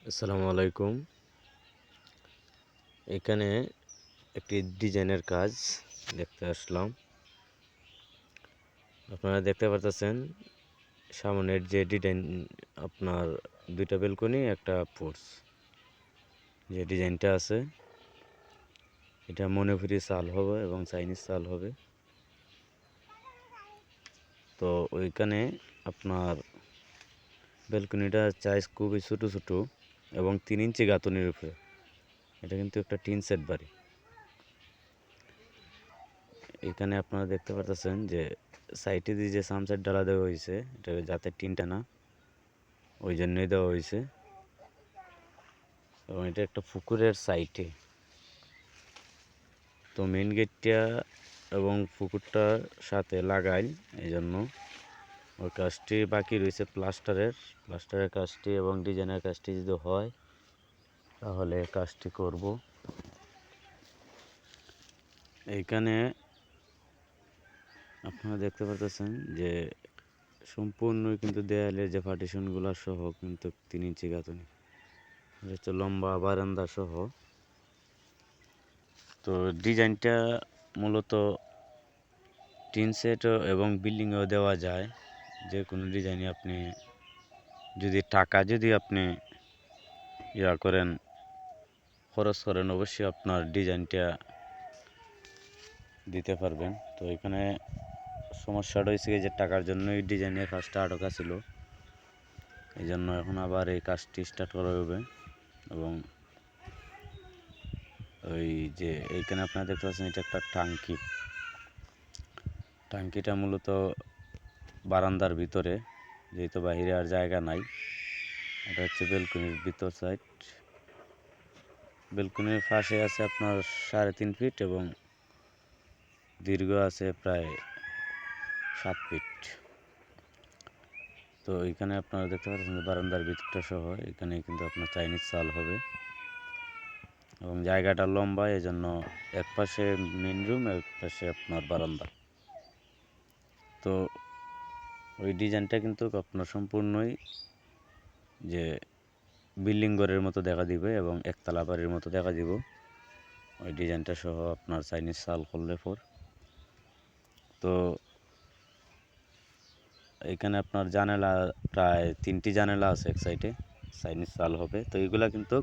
আসসালামু আলাইকুম। এখানে একটি ডিজাইনের কাজ দেখতে আসলাম। আপনারা দেখতে পারতেছেন সামনের যে ডিজাইন, আপনার দুইটা বেলকনি একটা পোর্চ, যে ডিজাইনটা আছে এটা মনোফুরি চাল হবে এবং চাইনিজ চাল হবে। তো ওইখানে আপনার বেলকনিটা সাইজ খুবই ছোটো ছোটো এবং 3 ইঞ্চি গাঁথনির উপরে। এটা কিন্তু একটা টিন সেট বাড়ি। এখানে আপনারা দেখতে পারতেছেন যে সাইডে দিয়ে যে সানসেট ডালা দেওয়া হয়েছে, এটা যাতে টিনটা না, ওই জন্যই দেওয়া হয়েছে। এবং এটা একটা পুকুরের সাইডে। তো মেন গেটটা এবং পুকুরটার সাথে লাগাই, এই জন্য ওই কাজটি বাকি রয়েছে প্লাস্টারের কাজটি এবং ডিজাইনের কাজটি যদি হয় তাহলে কাজটি করব। এইখানে আপনারা দেখতে পাচ্ছেন যে সম্পূর্ণ কিন্তু দেয়ালের যে পার্টিশনগুলো সহ কিন্তু 3 ইঞ্চি গাঁথনি, হচ্ছে লম্বা বারান্দা সহ। তো ডিজাইনটা মূলত টিন সেট এবং বিল্ডিংয়েও দেওয়া যায়। যে কোনো ডিজাইনে আপনি যদি আপনি করেন, খরচ করেন, অবশ্যই আপনার ডিজাইনটা দিতে পারবেন। তো এখানে সমস্যাটা হয়েছে যে টাকার জন্যই ডিজাইনের কাজটা আটকা ছিল, এই জন্য এখন আবার এই কাজটি স্টার্ট করা হবে। এবং ওই যে এইখানে আপনারা দেখতে পাচ্ছেন এটা একটা টাঙ্কিটা মূলত বারান্দার ভিতরে, যেহেতু বাহিরে আর জায়গা নাই। এটা হচ্ছে বেলকনির ভিতর সাইড। বেলকনির পাশে আছে আপনার 3.5 ফিট এবং দীর্ঘ আছে প্রায় 7 ফিট। তো এখানে আপনারা দেখতে পাচ্ছেন যে বারান্দার ভিতরটা সহ এখানে কিন্তু আপনার চাইনিজ চাল হবে এবং জায়গাটা লম্বা, এই জন্য এক পাশে মেন রুম, এক পাশে আপনার বারান্দা। তো ওই ডিজাইনটা কিন্তু আপনার সম্পূর্ণই যে বিল্ডিং ঘরের মতো দেখা দিবে এবং একতলা বাড়ির মতো দেখা দিব, ওই ডিজাইনটা সহ আপনার চাইনিজ চাল করলে পর। তো এখানে আপনার জানালা প্রায় 3টি জানালা আছে এক সাইডে, চাইনিজ চাল হবে। তো এগুলা কিন্তু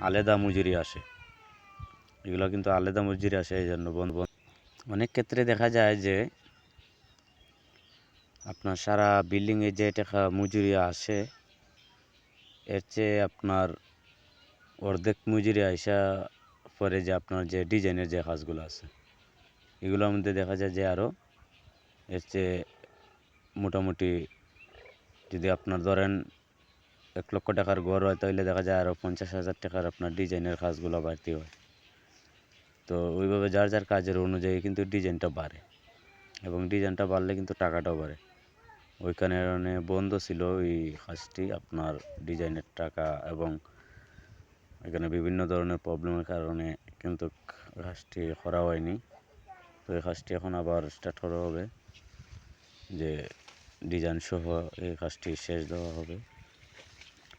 আলাদা মজুরি আসে, এই জন্য অনেক ক্ষেত্রে দেখা যায় যে আপনার সারা বিল্ডিংয়ে যে টাকা মজুরি আসে, এর চেয়ে আপনার অর্ধেক মজুরি আইসা পরে যে আপনার যে ডিজাইনের যে কাজগুলো আছে, এগুলোর মধ্যে দেখা যায় যে আরও এর চেয়ে মোটামুটি, যদি আপনার ধরেন 1 লক্ষ টাকার ঘর হয়, তাহলে দেখা যায় আরও 50,000 টাকার আপনার ডিজাইনের কাজগুলো বাড়তি হয়। তো ওইভাবে যার যার কাজের অনুযায়ী কিন্তু ডিজাইনটা বাড়ে এবং ডিজাইনটা বাড়লে কিন্তু টাকাটাও বাড়ে। ওই কারণে বন্ধ ছিল ওই কাজটি, আপনার ডিজাইনের টাকা এবং এখানে বিভিন্ন ধরনের প্রবলেমের কারণে কিন্তু কাজটি করা হয়নি। তো এই কাজটি এখন আবার স্টার্ট করা হবে, যে ডিজাইন সহ এই কাজটি শেষ দেওয়া হবে।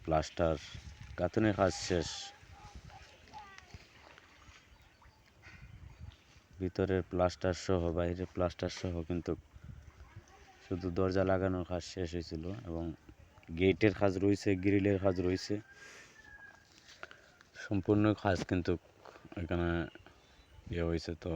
প্লাস্টার গাঁথনির কাজ শেষ, ভিতরের প্লাস্টার সহ বাইরের প্লাস্টার সহ কিন্তু শুধু দরজা লাগানোর কাজ শেষ হয়েছিল এবং গেটের কাজ রয়েছে, গ্রিলের কাজ রয়েছে, সম্পূর্ণ কাজ কিন্তু এখানে হয়েছে। তো